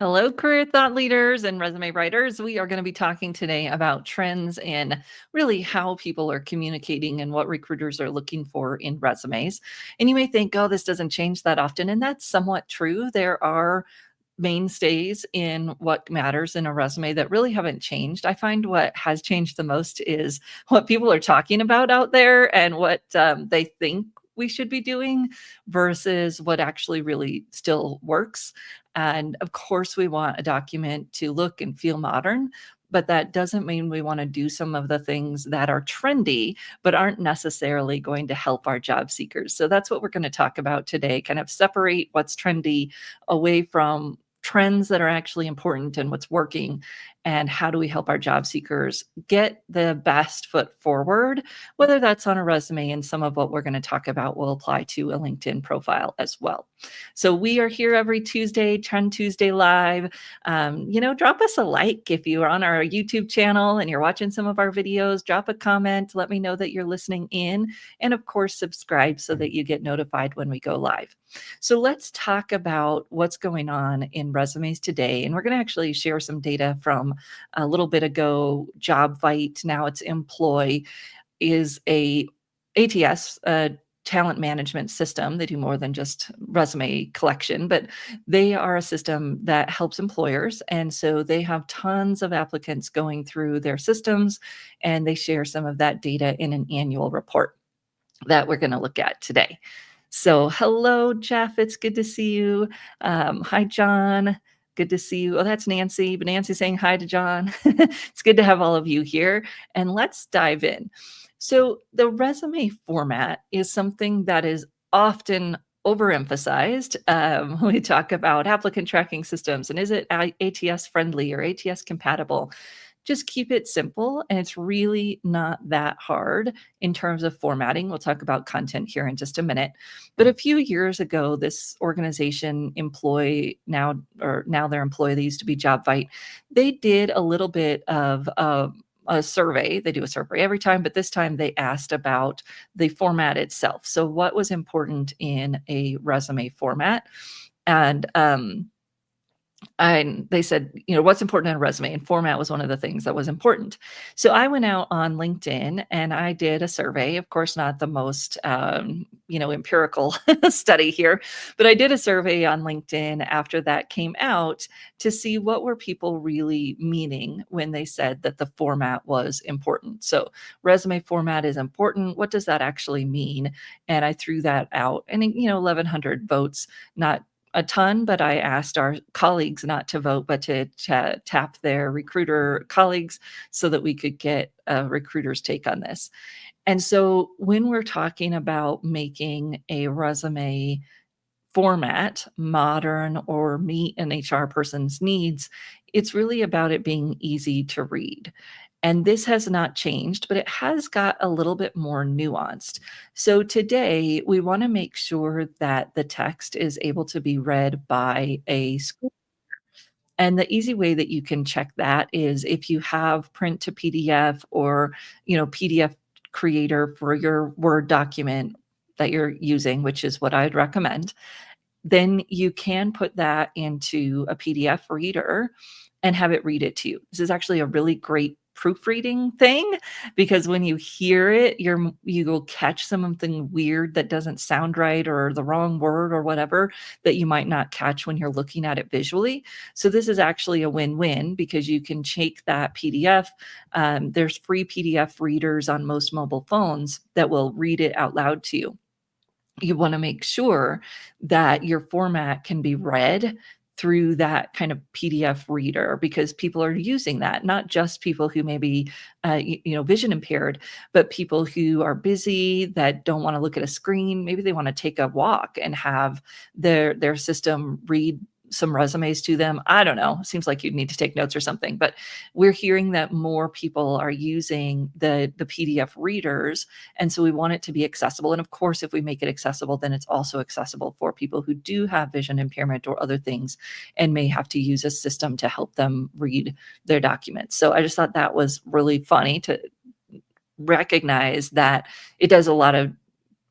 Hello, career thought leaders and resume writers. We are going to be talking today about trends and really how people are communicating and what recruiters are looking for in resumes. And you may think, oh, this doesn't change that often. And that's somewhat true. There are mainstays in what matters in a resume that really haven't changed. I find what has changed the most is what people are talking about out there and what they think we should be doing versus what actually really still works. And of course, we want a document to look and feel modern, but that doesn't mean we want to do some of the things that are trendy, but aren't necessarily going to help our job seekers. So that's what we're going to talk about today, kind of separate what's trendy away from trends that are actually important and what's working, and how do we help our job seekers get the best foot forward, whether that's on a resume. And some of what we're going to talk about will apply to a LinkedIn profile as well. So we are here every Tuesday, Trend Tuesday Live. Drop us a like if you are on our YouTube channel and you're watching some of our videos. Drop a comment, let me know that you're listening in, and of course subscribe so that you get notified when we go live. So let's talk about what's going on in resumes today. And we're going to actually share some data from a little bit ago. JobVite, now it's Employ, is a ATS, talent management system. They do more than just resume collection, but they are a system that helps employers. And so they have tons of applicants going through their systems, and they share some of that data in an annual report that we're going to look at today. So hello, Jeff. It's good to see you. Hi, John. Good to see you. Oh, that's Nancy. But Nancy's saying hi to John. It's good to have all of you here. And let's dive in. So the resume format is something that is often overemphasized. When we talk about applicant tracking systems and is it ATS friendly or ATS compatible? Just keep it simple, and it's really not that hard in terms of formatting. We'll talk about content here in just a minute. But a few years ago, this organization now their Employ, they used to be JobVite, they did a little bit of a survey. They do a survey every time, but this time they asked about the format itself. So what was important in a resume format? And they said, what's important in a resume, and format was one of the things that was important. So I went out on LinkedIn and I did a survey. Of course, not the most, empirical study here, but I did a survey on LinkedIn after that came out to see what were people really meaning when they said that the format was important. So resume format is important. What does that actually mean? And I threw that out, and 1,100 votes, not a ton, but I asked our colleagues not to vote, but to tap their recruiter colleagues so that we could get a recruiter's take on this. And so when we're talking about making a resume format modern or meet an HR person's needs, it's really about it being easy to read. And this has not changed, but it has got a little bit more nuanced. So today we want to make sure that the text is able to be read by a school. And the easy way that you can check that is if you have print to PDF or, PDF creator for your Word document that you're using, which is what I'd recommend, then you can put that into a PDF reader and have it read it to you. This is actually a really great proofreading thing, because when you hear it, you will catch something weird that doesn't sound right, or the wrong word or whatever that you might not catch when you're looking at it visually. So this is actually a win-win, because you can take that PDF. There's free PDF readers on most mobile phones that will read it out loud to you. You want to make sure that your format can be read through that kind of PDF reader, because people are using that, not just people who may be, vision impaired, but people who are busy, that don't want to look at a screen. Maybe they want to take a walk and have their system read some resumes to them. I don't know. Seems like you'd need to take notes or something, but we're hearing that more people are using the PDF readers. And so we want it to be accessible. And of course, if we make it accessible, then it's also accessible for people who do have vision impairment or other things and may have to use a system to help them read their documents. So I just thought that was really funny to recognize that it does a lot of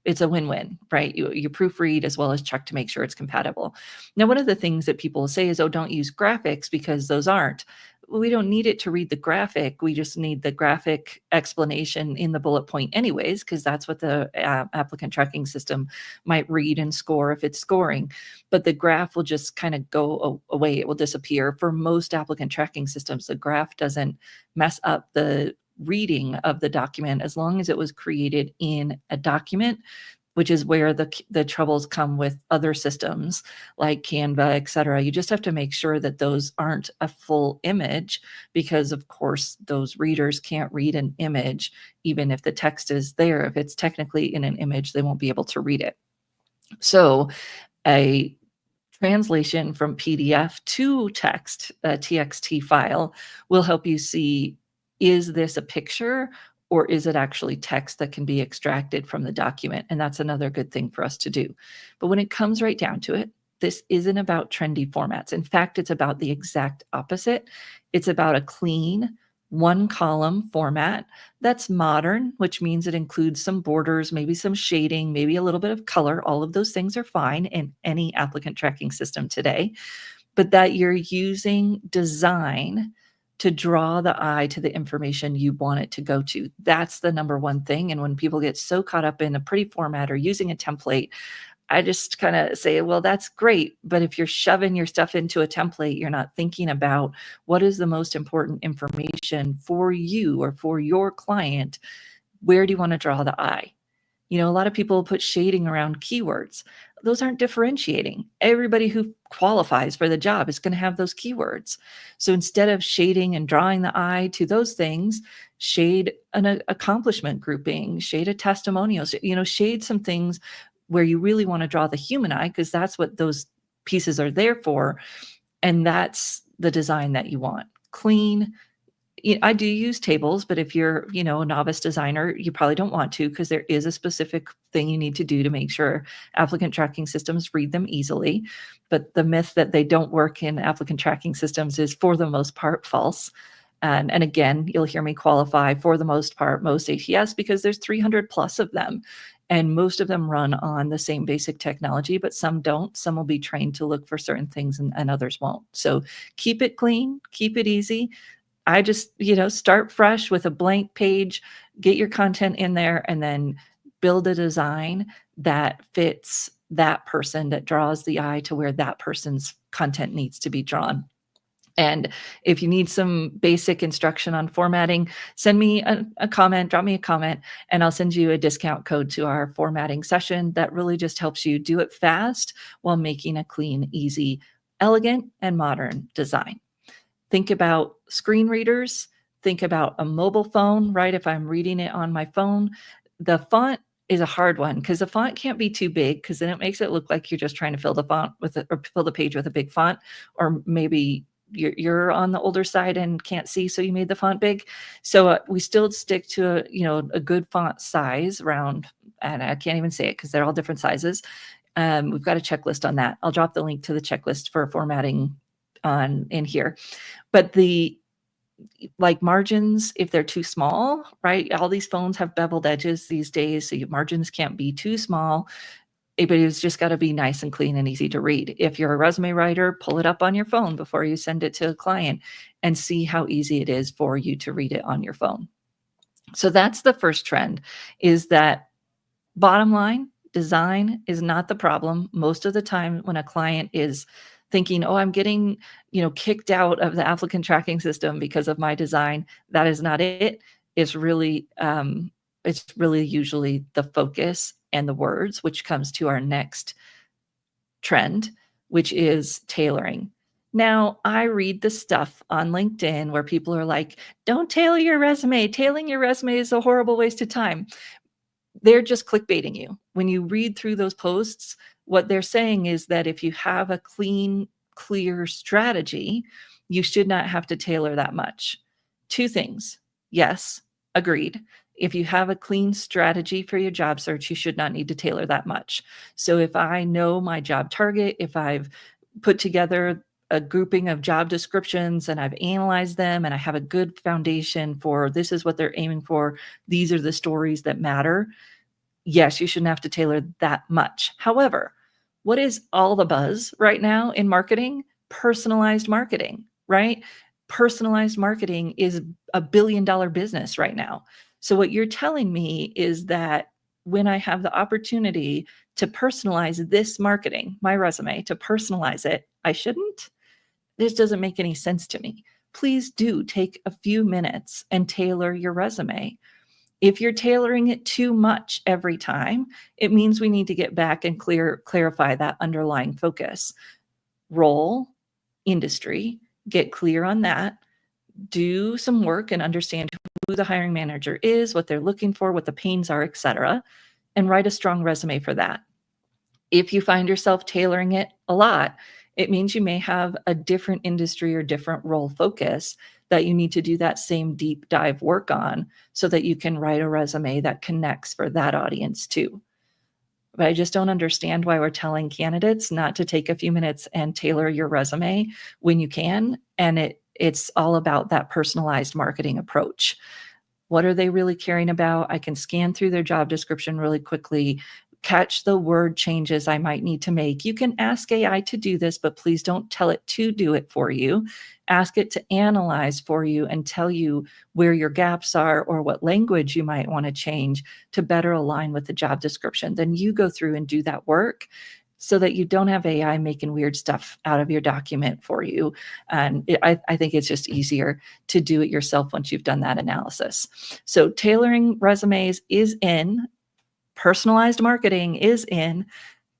it's a win-win, right? You proofread as well as check to make sure it's compatible. Now, one of the things that people say is, oh, don't use graphics because those aren't. We don't need it to read the graphic. We just need the graphic explanation in the bullet point anyways, because that's what the applicant tracking system might read and score if it's scoring. But the graph will just kind of go away. It will disappear. For most applicant tracking systems, the graph doesn't mess up the reading of the document as long as it was created in a document, which is where the troubles come with other systems like Canva, et cetera. You just have to make sure that those aren't a full image because, of course, those readers can't read an image, even if the text is there. If it's technically in an image, they won't be able to read it. So a translation from PDF to text, a TXT file, will help you see, is this a picture or is it actually text that can be extracted from the document? And that's another good thing for us to do. But when it comes right down to it, this isn't about trendy formats. In fact, it's about the exact opposite. It's about a clean, one column format that's modern, which means it includes some borders, maybe some shading, maybe a little bit of color. All of those things are fine in any applicant tracking system today, but that you're using design to draw the eye to the information you want it to go to. That's the number one thing. And when people get so caught up in a pretty format or using a template, I just kind of say, well, that's great. But if you're shoving your stuff into a template, you're not thinking about what is the most important information for you or for your client. Where do you want to draw the eye? A lot of people put shading around keywords. Those aren't differentiating. Everybody who qualifies for the job is going to have those keywords. So instead of shading and drawing the eye to those things, shade an accomplishment grouping, shade a testimonial, shade some things where you really want to draw the human eye, because that's what those pieces are there for. And that's the design that you want. Clean. I do use tables, but if you're, a novice designer, you probably don't want to, because there is a specific thing you need to do to make sure applicant tracking systems read them easily. But the myth that they don't work in applicant tracking systems is, for the most part, false. And again, you'll hear me qualify, for the most part, most ATS, because there's 300 plus of them. And most of them run on the same basic technology, but some don't. Some will be trained to look for certain things and others won't. So keep it clean, keep it easy. I just, start fresh with a blank page, get your content in there, and then build a design that fits that person, that draws the eye to where that person's content needs to be drawn. And if you need some basic instruction on formatting, send me a comment, drop me a comment, and I'll send you a discount code to our formatting session that really just helps you do it fast while making a clean, easy, elegant, and modern design. Think about screen readers. Think about a mobile phone, right? If I'm reading it on my phone, the font is a hard one, because the font can't be too big, because then it makes it look like you're just trying to fill the font or fill the page with a big font, or maybe you're on the older side and can't see, so you made the font big. So we still stick to a good font size around, and I can't even say it because they're all different sizes. We've got a checklist on that. I'll drop the link to the checklist for formatting in here. But like margins, if they're too small, right? All these phones have beveled edges these days, so your margins can't be too small. But it's just got to be nice and clean and easy to read. If you're a resume writer, pull it up on your phone before you send it to a client and see how easy it is for you to read it on your phone. So that's the first trend, is that bottom line, design is not the problem. Most of the time when a client is thinking, oh, I'm getting, kicked out of the applicant tracking system because of my design, that is not it. It's really usually the focus and the words, which comes to our next trend, which is tailoring. Now, I read the stuff on LinkedIn where people are like, don't tailor your resume. Tailoring your resume is a horrible waste of time. They're just clickbaiting you. When you read through those posts, what they're saying is that if you have a clean, clear strategy, you should not have to tailor that much. Two things. Yes, agreed. If you have a clean strategy for your job search, you should not need to tailor that much. So if I know my job target, if I've put together a grouping of job descriptions and I've analyzed them and I have a good foundation for this is what they're aiming for, these are the stories that matter, yes, you shouldn't have to tailor that much. However, what is all the buzz right now in marketing? Personalized marketing, right? Personalized marketing is a billion-dollar business right now. So what you're telling me is that when I have the opportunity to personalize this marketing, my resume, to personalize it, I shouldn't? This doesn't make any sense to me. Please do take a few minutes and tailor your resume. If you're tailoring it too much every time, it means we need to get back and clarify that underlying focus. Role, industry, get clear on that. Do some work and understand who the hiring manager is, what they're looking for, what the pains are, etc., and write a strong resume for that. If you find yourself tailoring it a lot, it means you may have a different industry or different role focus that you need to do that same deep dive work on so that you can write a resume that connects for that audience too. But I just don't understand why we're telling candidates not to take a few minutes and tailor your resume when you can. And it's all about that personalized marketing approach. What are they really caring about? I can scan through their job description really quickly, catch the word changes I might need to make. You can ask AI to do this, but please don't tell it to do it for you. Ask it to analyze for you and tell you where your gaps are or what language you might want to change to better align with the job description. Then you go through and do that work so that you don't have AI making weird stuff out of your document for you. And I think it's just easier to do it yourself once you've done that analysis. So tailoring resumes is in, personalized marketing is in,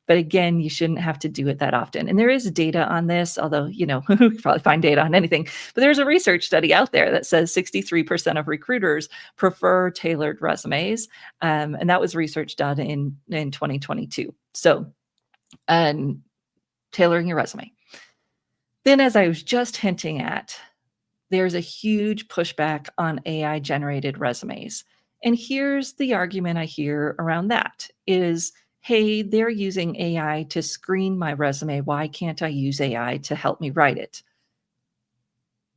but again, you shouldn't have to do it that often. And there is data on this, although, you can probably find data on anything, but there's a research study out there that says 63% of recruiters prefer tailored resumes. And that was research done in 2022. So, tailoring your resume. Then, as I was just hinting at, there's a huge pushback on AI generated resumes. And here's the argument I hear around that is, hey, they're using AI to screen my resume. Why can't I use AI to help me write it?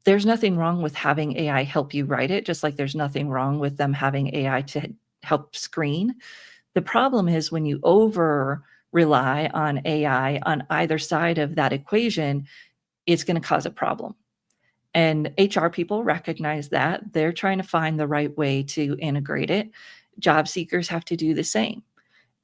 There's nothing wrong with having AI help you write it, just like there's nothing wrong with them having AI to help screen. The problem is when you over rely on AI on either side of that equation, it's going to cause a problem. And HR people recognize that. They're trying to find the right way to integrate it. Job seekers have to do the same.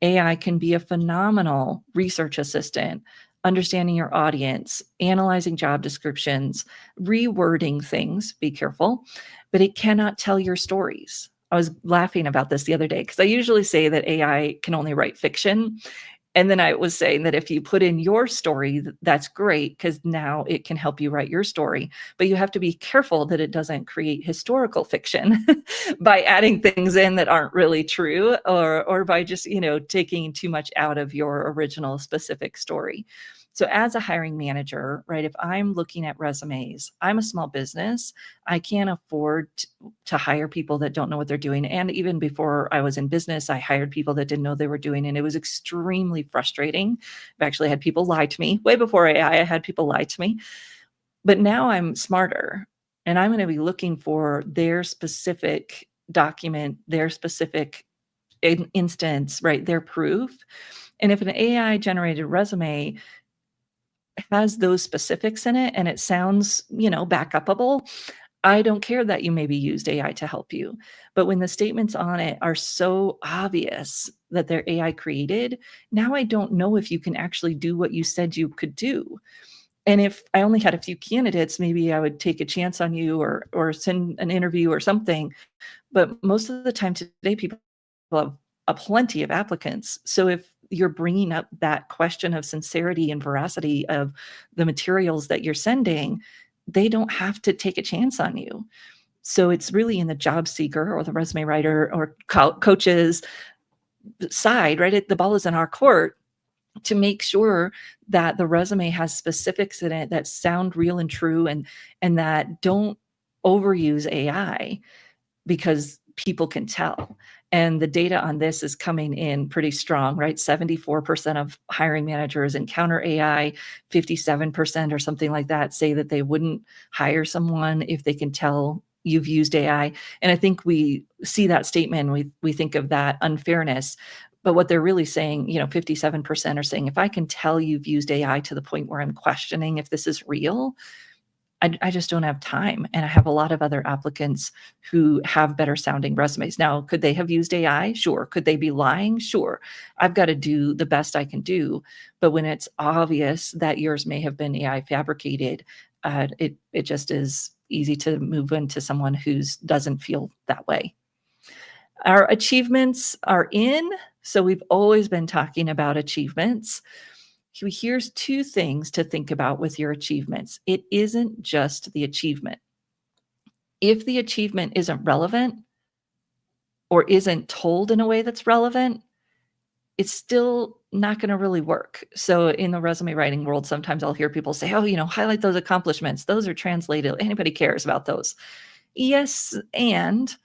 AI can be a phenomenal research assistant, understanding your audience, analyzing job descriptions, rewording things, be careful, but it cannot tell your stories. I was laughing about this the other day because I usually say that AI can only write fiction. And then I was saying that if you put in your story, that's great because now it can help you write your story. But you have to be careful that it doesn't create historical fiction by adding things in that aren't really true or by just, taking too much out of your original specific story. So as a hiring manager, right, if I'm looking at resumes, I'm a small business. I can't afford to hire people that don't know what they're doing. And even before I was in business, I hired people that didn't know they were doing, and it was extremely frustrating. I've actually had people lie to me. Way before AI, I had people lie to me. But now I'm smarter, and I'm going to be looking for their specific document, their specific instance, right, their proof. And if an AI generated resume has those specifics in it and it sounds, back upable, I don't care that you maybe used AI to help you. But when the statements on it are so obvious that they're AI created, now I don't know if you can actually do what you said you could do. And if I only had a few candidates, maybe I would take a chance on you or send an interview or something. But most of the time today, people have a plenty of applicants. So if you're bringing up that question of sincerity and veracity of the materials that you're sending, they don't have to take a chance on you. So it's really in the job seeker or the resume writer or coach's side, right? The ball is in our court to make sure that the resume has specifics in it that sound real and true and that don't overuse AI because people can tell. And the data on this is coming in pretty strong, right? 74% of hiring managers encounter AI, 57% or something like that say that they wouldn't hire someone if they can tell you've used AI. And I think we see that statement, we think of that unfairness. But what they're really saying, 57% are saying, if I can tell you've used AI to the point where I'm questioning if this is real, I just don't have time. And I have a lot of other applicants who have better sounding resumes. Now, could they have used AI? Sure. Could they be lying? Sure. I've got to do the best I can do. But when it's obvious that yours may have been AI fabricated, it just is easy to move into someone who doesn't feel that way. Our achievements are in. So we've always been talking about achievements. Here's two things to think about with your achievements. It isn't just the achievement. If the achievement isn't relevant or isn't told in a way that's relevant, it's still not going to really work. So in the resume writing world, sometimes I'll hear people say, oh, highlight those accomplishments. Those are translated. Anybody cares about those? Yes, and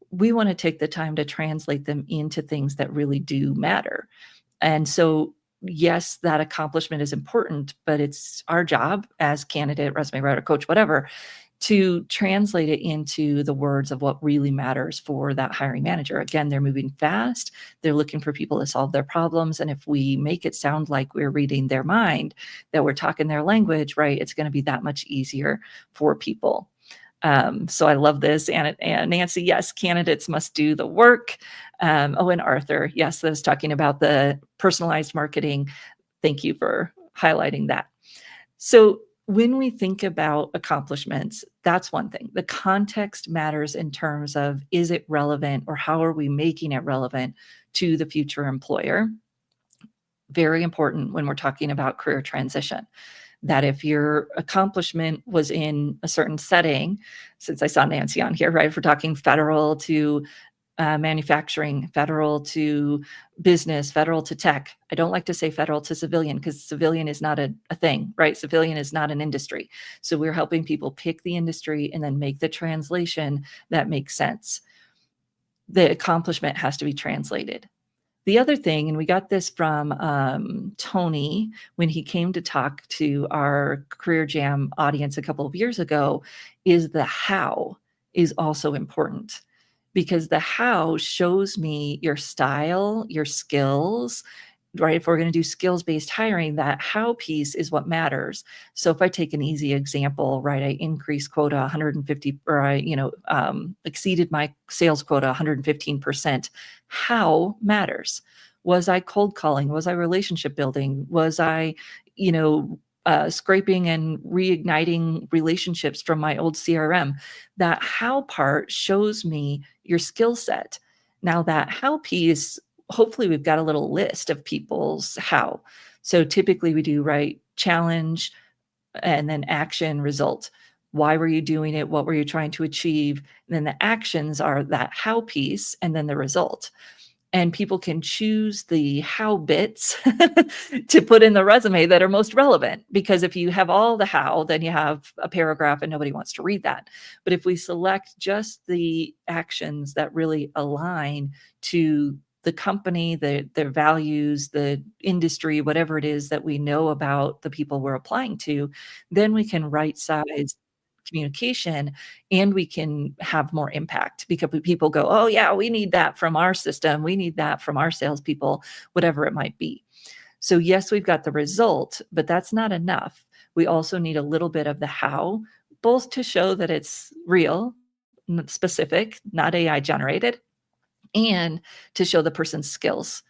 we want to take the time to translate them into things that really do matter. And so, yes, that accomplishment is important, but it's our job as candidate, resume writer, coach, whatever, to translate it into the words of what really matters for that hiring manager. Again, they're moving fast. They're looking for people to solve their problems. And if we make it sound like we're reading their mind, that we're talking their language, right, it's going to be that much easier for people. So I love this. And Nancy, yes, candidates must do the work. And Arthur, yes, I was talking about the personalized marketing. Thank you for highlighting that. So when we think about accomplishments, that's one thing. The context matters in terms of, is it relevant or how are we making it relevant to the future employer? Very important when we're talking about career transition. That if your accomplishment was in a certain setting, since I saw Nancy on here, right? If we're talking federal to manufacturing, federal to business, federal to tech. I don't like to say federal to civilian because civilian is not a thing, right? Civilian is not an industry. So we're helping people pick the industry and then make the translation that makes sense. The accomplishment has to be translated. The other thing, and we got this from Tony when he came to talk to our Career Jam audience a couple of years ago, is the how is also important, because the how shows me your style, your skills, right? If we're going to do skills-based hiring, that how piece is what matters. So if I take an easy example, right, I increased quota 150, or I, exceeded my sales quota 115%. How matters. Was I cold calling? Was I relationship building? Was I, scraping and reigniting relationships from my old CRM? That how part shows me your skill set. Now that how piece, hopefully we've got a little list of people's how. So typically we do, right, challenge and then action, result. Why were you doing it? What were you trying to achieve? And then the actions are that how piece and then the result. And people can choose the how bits to put in the resume that are most relevant. Because if you have all the how, then you have a paragraph and nobody wants to read that. But if we select just the actions that really align to the company, their values, the industry, whatever it is that we know about the people we're applying to, then we can right size communication and we can have more impact, because people go, oh yeah, we need that from our system. We need that from our salespeople, whatever it might be. So yes, we've got the result, but that's not enough. We also need a little bit of the how, both to show that it's real, specific, not AI generated, and to show the person's skills.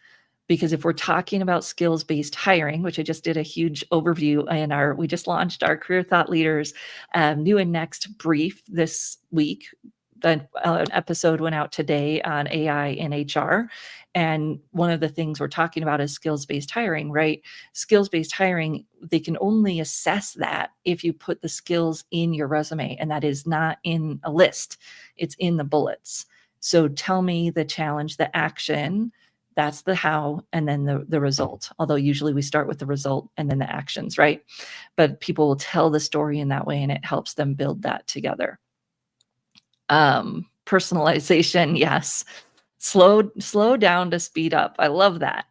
Because if we're talking about skills-based hiring, which I just did a huge overview in we just launched our Career Thought Leaders new and next brief this week. An episode went out today on AI in HR. And one of the things we're talking about is skills-based hiring, right? Skills-based hiring, they can only assess that if you put the skills in your resume, and that is not in a list. It's in the bullets. So tell me the challenge, the action, that's the how, and then the result. Although usually we start with the result and then the actions, right? But people will tell the story in that way, and it helps them build that together. Personalization, yes. Slow down to speed up. I love that.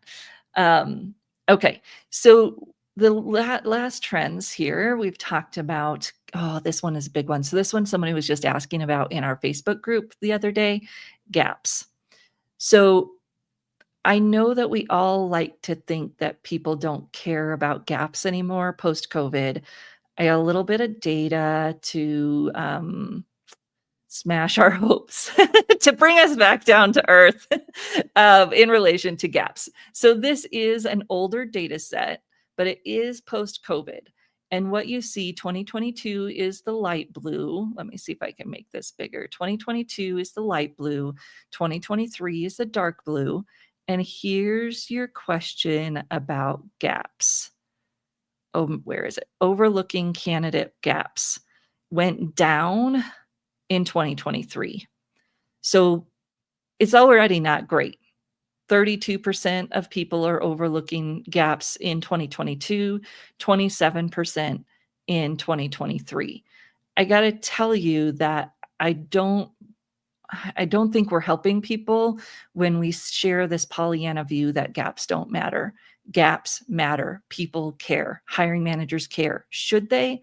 Okay, so the last trends here we've talked about. Oh, this one is a big one. So this one somebody was just asking about in our Facebook group the other day, gaps. So I know that we all like to think that people don't care about gaps anymore post-COVID. I got a little bit of data to smash our hopes to bring us back down to earth in relation to gaps. So this is an older data set, but it is post-COVID. And what you see, 2022 is the light blue. Let me see if I can make this bigger. 2022 is the light blue. 2023 is the dark blue. And here's your question about gaps. Oh, where is it? Overlooking candidate gaps went down in 2023. So it's already not great. 32% of people are overlooking gaps in 2022, 27% in 2023. I got to tell you that I don't think we're helping people when we share this Pollyanna view that gaps don't matter. Gaps matter. People care. Hiring managers care. Should they?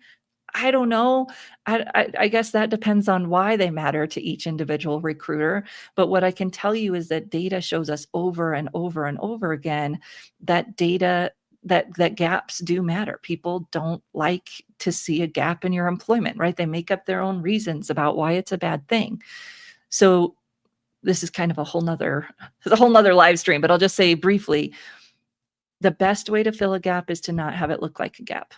I don't know. I guess that depends on why they matter to each individual recruiter. But what I can tell you is that data shows us over and over and over again that that gaps do matter. People don't like to see a gap in your employment, right? They make up their own reasons about why it's a bad thing. So this is kind of a whole nother live stream, but I'll just say briefly, the best way to fill a gap is to not have it look like a gap.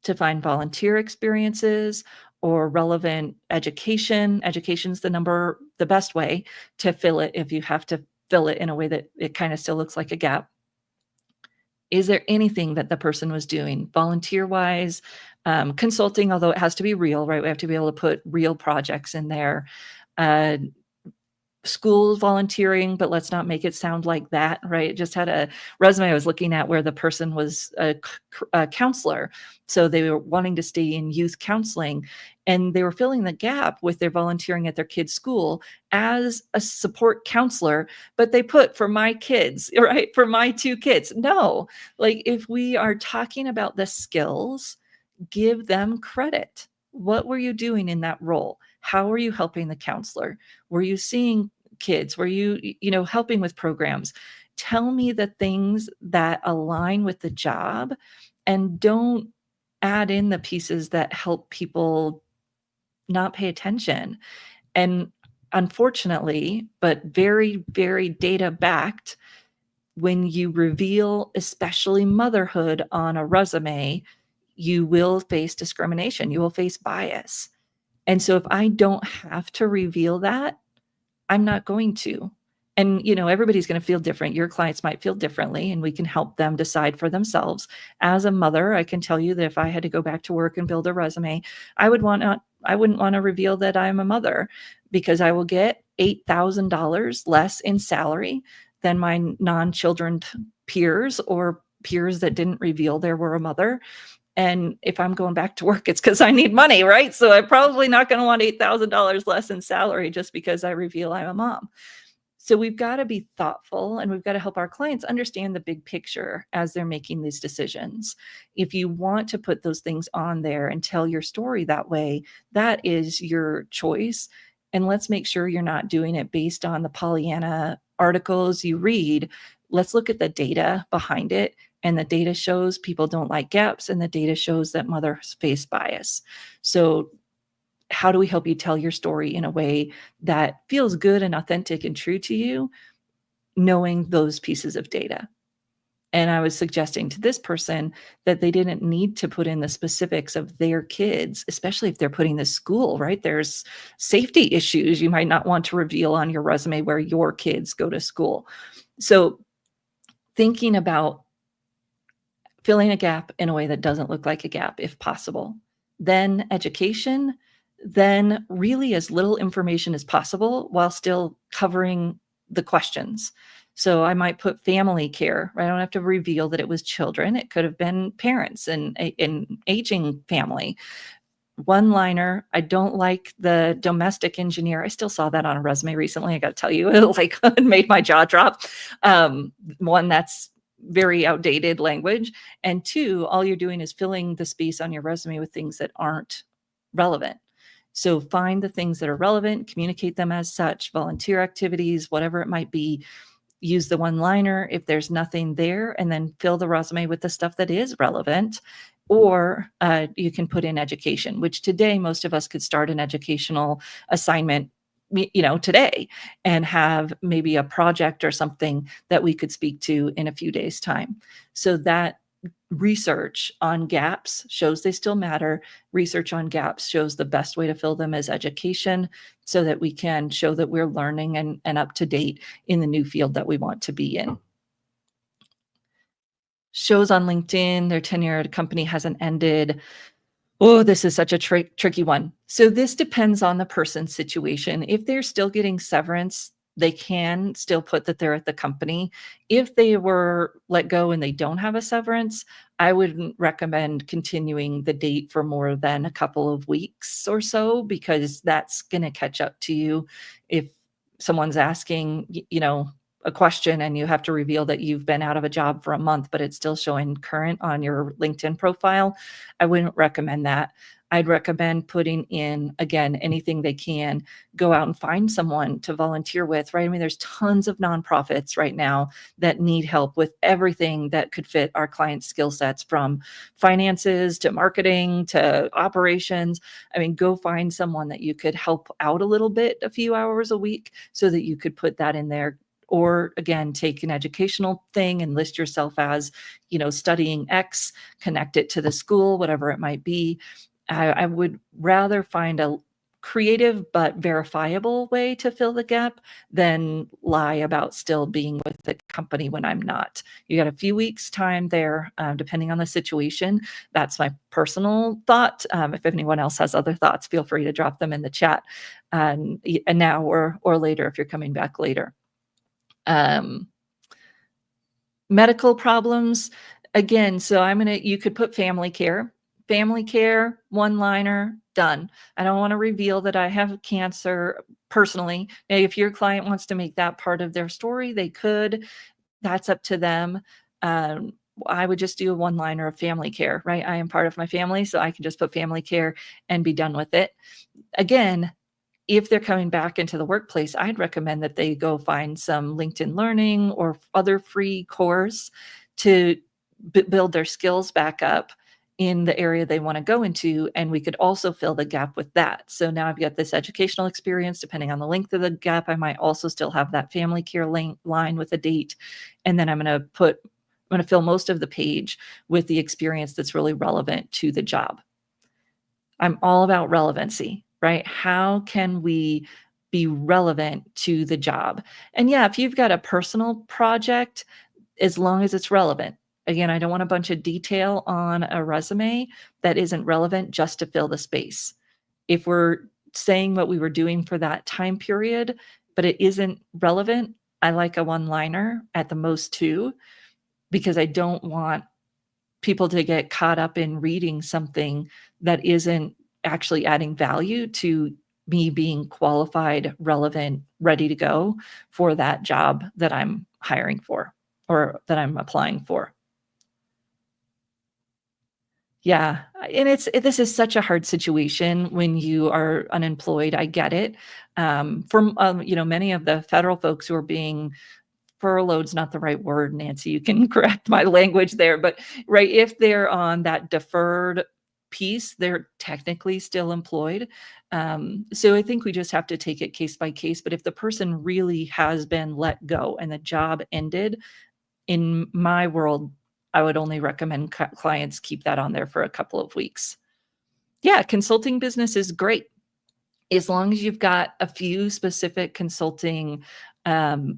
To find volunteer experiences or relevant education. Education's the best way to fill it if you have to fill it in a way that it kind of still looks like a gap. Is there anything that the person was doing volunteer-wise, consulting, although it has to be real, right? We have to be able to put real projects in there. School volunteering, but let's not make it sound like that, right? Just had a resume I was looking at where the person was a counselor. So they were wanting to stay in youth counseling, and they were filling the gap with their volunteering at their kids' school as a support counselor, but they put for my kids, right? For my 2 kids. No, like if we are talking about the skills, give them credit. What were you doing in that role? How were you helping the counselor? Were you seeing kids? Were you helping with programs? Tell me the things that align with the job, and don't add in the pieces that help people not pay attention. And unfortunately, but very, very data backed, when you reveal especially motherhood on a resume, you will face discrimination. You will face bias. And so if I don't have to reveal that, I'm not going to. And, everybody's going to feel different. Your clients might feel differently, and we can help them decide for themselves. As a mother, I can tell you that if I had to go back to work and build a resume, I wouldn't want to reveal that I'm a mother, because I will get $8,000 less in salary than my non-children peers, or peers that didn't reveal they were a mother. And if I'm going back to work, it's because I need money, right? So I'm probably not going to want $8,000 less in salary just because I reveal I'm a mom. So we've got to be thoughtful, and we've got to help our clients understand the big picture as they're making these decisions. If you want to put those things on there and tell your story that way, that is your choice. And let's make sure you're not doing it based on the Pollyanna articles you read. Let's look at the data behind it. And the data shows people don't like gaps, and the data shows that mothers face bias. So how do we help you tell your story in a way that feels good and authentic and true to you, knowing those pieces of data? And I was suggesting to this person that they didn't need to put in the specifics of their kids, especially if they're putting this school, right? There's safety issues you might not want to reveal on your resume where your kids go to school. So thinking about filling a gap in a way that doesn't look like a gap, if possible. Then education, then really as little information as possible while still covering the questions. So I might put family care, right? I don't have to reveal that it was children. It could have been parents and an aging family. One liner, I don't like the domestic engineer. I still saw that on a resume recently. I got to tell you, it made my jaw drop. One, that's very outdated language. And 2, all you're doing is filling the space on your resume with things that aren't relevant. So find the things that are relevant, communicate them as such, volunteer activities, whatever it might be. use the one-liner if there's nothing there, and then fill the resume with the stuff that is relevant. Or you can put in education, which today most of us could start an educational assignment today, and have maybe a project or something that we could speak to in a few days' time. So that research on gaps shows they still matter. Research on gaps shows the best way to fill them is education, so that we can show that we're learning and up to date in the new field that we want to be in. Shows on LinkedIn, their tenure at a company hasn't ended. Oh, this is such a tricky one. So this depends on the person's situation. If they're still getting severance, they can still put that they're at the company. If they were let go and they don't have a severance, I wouldn't recommend continuing the date for more than a couple of weeks or so, because that's going to catch up to you. If someone's asking, a question and you have to reveal that you've been out of a job for a month, but it's still showing current on your LinkedIn profile, I wouldn't recommend that. I'd recommend putting in, again, anything they can. Go out and find someone to volunteer with, right? I mean, there's tons of nonprofits right now that need help with everything that could fit our clients' skill sets, from finances to marketing to operations. I mean, go find someone that you could help out a little bit, a few hours a week, so that you could put that in there. Or again, take an educational thing and list yourself as, studying X, connect it to the school, whatever it might be. I would rather find a creative but verifiable way to fill the gap than lie about still being with the company when I'm not. You got a few weeks time there, depending on the situation. That's my personal thought. If anyone else has other thoughts, feel free to drop them in the chat, and now or later if you're coming back later. Medical problems, again, so you could put family care, one-liner, done. I don't want to reveal that I have cancer personally. Now, if your client wants to make that part of their story, they could. That's up to them. I would just do a one-liner of family care, right? I am part of my family, so I can just put family care and be done with it. Again, if they're coming back into the workplace, I'd recommend that they go find some LinkedIn Learning or other free course to build their skills back up in the area they want to go into. And we could also fill the gap with that. So now I've got this educational experience. Depending on the length of the gap, I might also still have that family care line with a date. And then I'm going to fill most of the page with the experience that's really relevant to the job. I'm all about relevancy, right? How can we be relevant to the job? And yeah, if you've got a personal project, as long as it's relevant. Again, I don't want a bunch of detail on a resume that isn't relevant just to fill the space. If we're saying what we were doing for that time period, but it isn't relevant, I like a one-liner at the most two, because I don't want people to get caught up in reading something that isn't actually adding value to me being qualified, relevant, ready to go for that job that I'm hiring for or that I'm applying for. Yeah, and this is such a hard situation when you are unemployed. I get it. From many of the federal folks who are being furloughd's not the right word, Nancy. You can correct my language there, but right, if they're on that deferred piece, they're technically still employed. So I think we just have to take it case by case. But if the person really has been let go and the job ended, in my world, I would only recommend clients keep that on there for a couple of weeks. Yeah, consulting business is great. As long as you've got a few specific consulting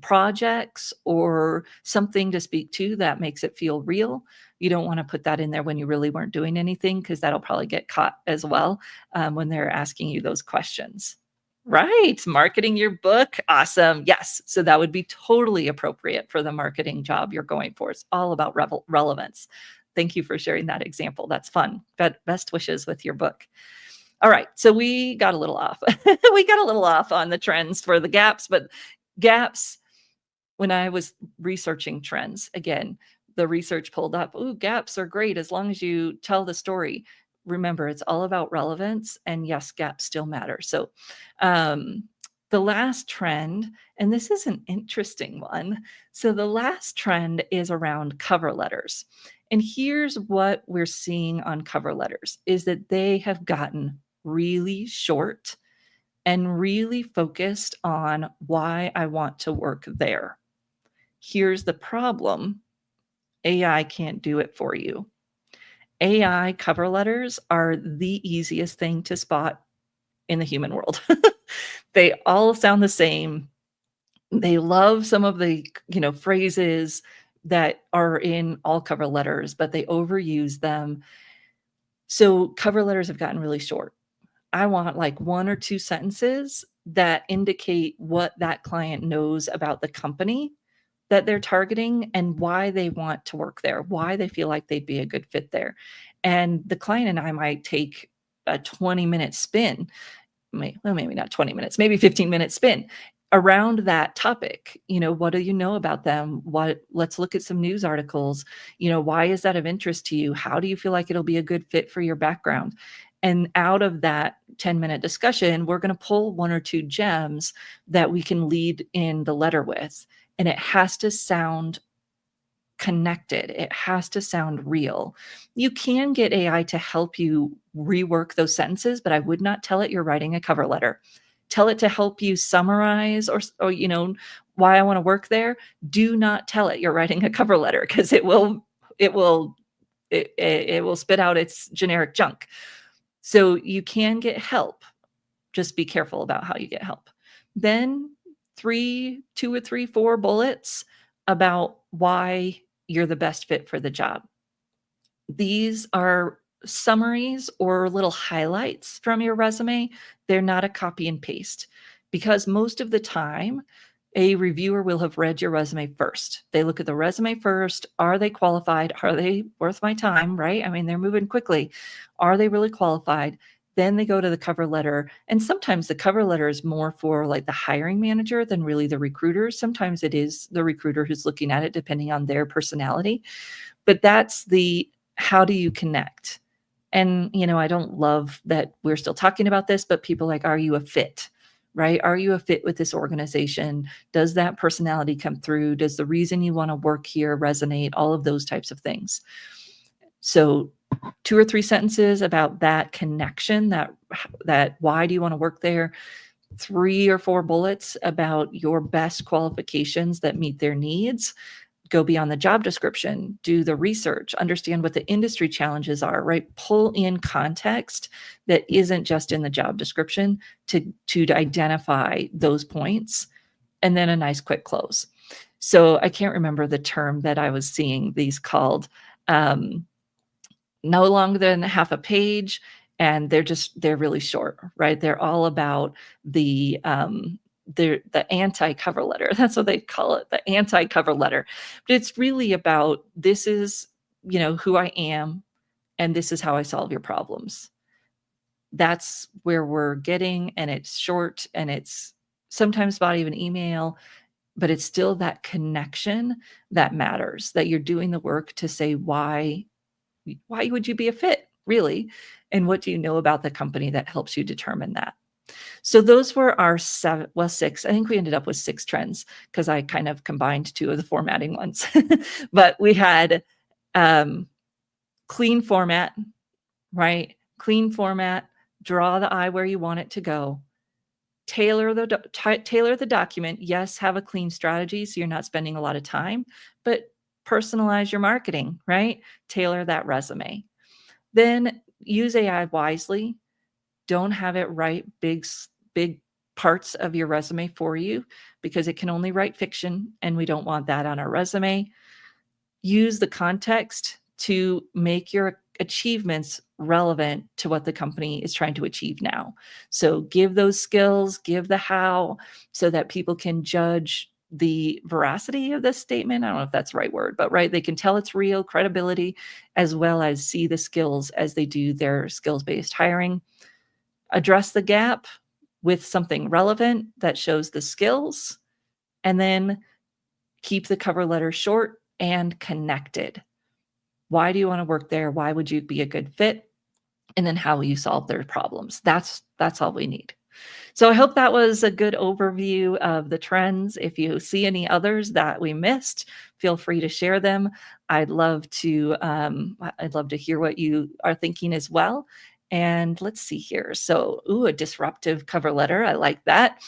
projects or something to speak to that makes it feel real. You don't want to put that in there when you really weren't doing anything, because that'll probably get caught as well when they're asking you those questions. Right. Marketing your book. Awesome. Yes. So that would be totally appropriate for the marketing job you're going for. It's all about relevance. Thank you for sharing that example. That's fun. Best wishes with your book. All right. So we got a little off. We got a little off on the trends for the gaps, but gaps, when I was researching trends, again, the research pulled up, ooh, gaps are great as long as you tell the story. Remember, it's all about relevance, and yes, gaps still matter. So The last trend, and this is an interesting one. So the last trend is around cover letters. And here's what we're seeing on cover letters is that they have gotten really short and really focused on why I want to work there. Here's the problem. AI can't do it for you. AI cover letters are the easiest thing to spot in the human world. They all sound the same. They love some of the, phrases that are in all cover letters, but they overuse them. So cover letters have gotten really short. I want like 1 or 2 sentences that indicate what that client knows about the company that they're targeting and why they want to work there, why they feel like they'd be a good fit there. And the client and I might take a 20-minute spin, well, maybe not 20 minutes, maybe 15-minute spin around that topic. What do you know about them? Let's look at some news articles. Why is that of interest to you? How do you feel like it'll be a good fit for your background? And out of that 10-minute discussion, we're going to pull 1 or 2 gems that we can lead in the letter with. And it has to sound connected. It has to sound real. You can get AI to help you rework those sentences, but I would not tell it you're writing a cover letter. Tell it to help you summarize or why I want to work there. Do not tell it you're writing a cover letter because it will spit out its generic junk. So you can get help. Just be careful about how you get help. Then 2 or 3, 4 bullets about why you're the best fit for the job. These are summaries or little highlights from your resume. They're not a copy and paste because most of the time, a reviewer will have read your resume first. They look at the resume first. Are they qualified? Are they worth my time? Right? I mean, they're moving quickly. Are they really qualified? Then they go to the cover letter. And sometimes the cover letter is more for like the hiring manager than really the recruiter. Sometimes it is the recruiter who's looking at it, depending on their personality. But that's the how do you connect? And, I don't love that we're still talking about this, but people like, are you a fit? Right? Are you a fit with this organization? Does that personality come through? Does the reason you want to work here resonate? All of those types of things. So 2 or 3 sentences about that connection, that why do you want to work there? 3 or 4 bullets about your best qualifications that meet their needs. Go beyond the job description, do the research, understand what the industry challenges are, right? Pull in context that isn't just in the job description to identify those points, and then a nice quick close. So I can't remember the term that I was seeing these called, no longer than half a page, and they're really short, right? They're all about the anti-cover letter. That's what they call it, the anti-cover letter. But it's really about this is, who I am, and this is how I solve your problems. That's where we're getting, and it's short, and it's sometimes body of an email, but it's still that connection that matters, that you're doing the work to say why would you be a fit, really? And what do you know about the company that helps you determine that? So those were our 6. I think we ended up with 6 trends because I kind of combined 2 of the formatting ones. But we had clean format, right? Clean format, draw the eye where you want it to go. Tailor the document. Yes, have a clean strategy so you're not spending a lot of time, but personalize your marketing, right? Tailor that resume. Then use AI wisely. Don't have it write big parts of your resume for you because it can only write fiction, and we don't want that on our resume. Use the context to make your achievements relevant to what the company is trying to achieve now. So give those skills, give the how, so that people can judge the veracity of this statement. I don't know if that's the right word, but right, they can tell it's real, credibility, as well as see the skills as they do their skills-based hiring. Address the gap with something relevant that shows the skills, and then keep the cover letter short and connected. Why do you want to work there? Why would you be a good fit? And then how will you solve their problems? That's all we need. So I hope that was a good overview of the trends. If you see any others that we missed, feel free to share them. I'd love to hear what you are thinking as well. And let's see here. So, a disruptive cover letter. I like that.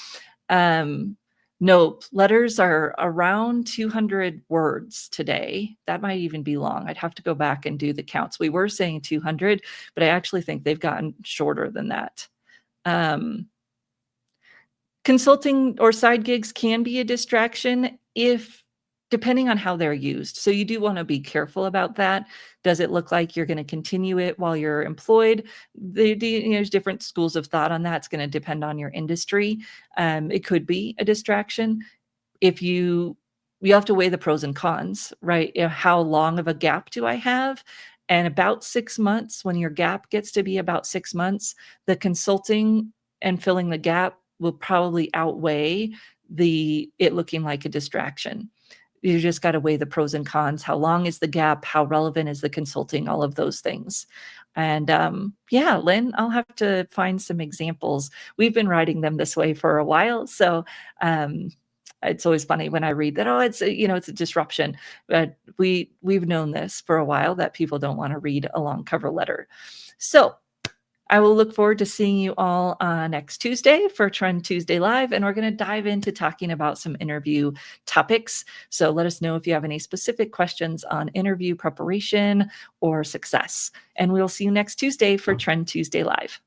Um, Nope, letters are around 200 words today. That might even be long. I'd have to go back and do the counts. We were saying 200, but I actually think they've gotten shorter than that. Um, Consulting or side gigs can be a distraction if depending on how they're used. So you do wanna be careful about that. Does it look like you're gonna continue it while you're employed? There's different schools of thought on that. It's gonna depend on your industry. It could be a distraction. If you have to weigh the pros and cons, right? How long of a gap do I have? And about 6 months, when your gap gets to be about 6 months, the consulting and filling the gap will probably outweigh it looking like a distraction. You just gotta weigh the pros and cons. How long is the gap? How relevant is the consulting? All of those things. And, yeah, Lynn, I'll have to find some examples. We've been writing them this way for a while, so, it's always funny when I read that, "Oh, it's a disruption." But we've known this for a while that people don't wanna read a long cover letter. So, I will look forward to seeing you all next Tuesday for Trend Tuesday Live, and we're going to dive into talking about some interview topics. So let us know if you have any specific questions on interview preparation or success. And we'll see you next Tuesday for Trend Tuesday Live.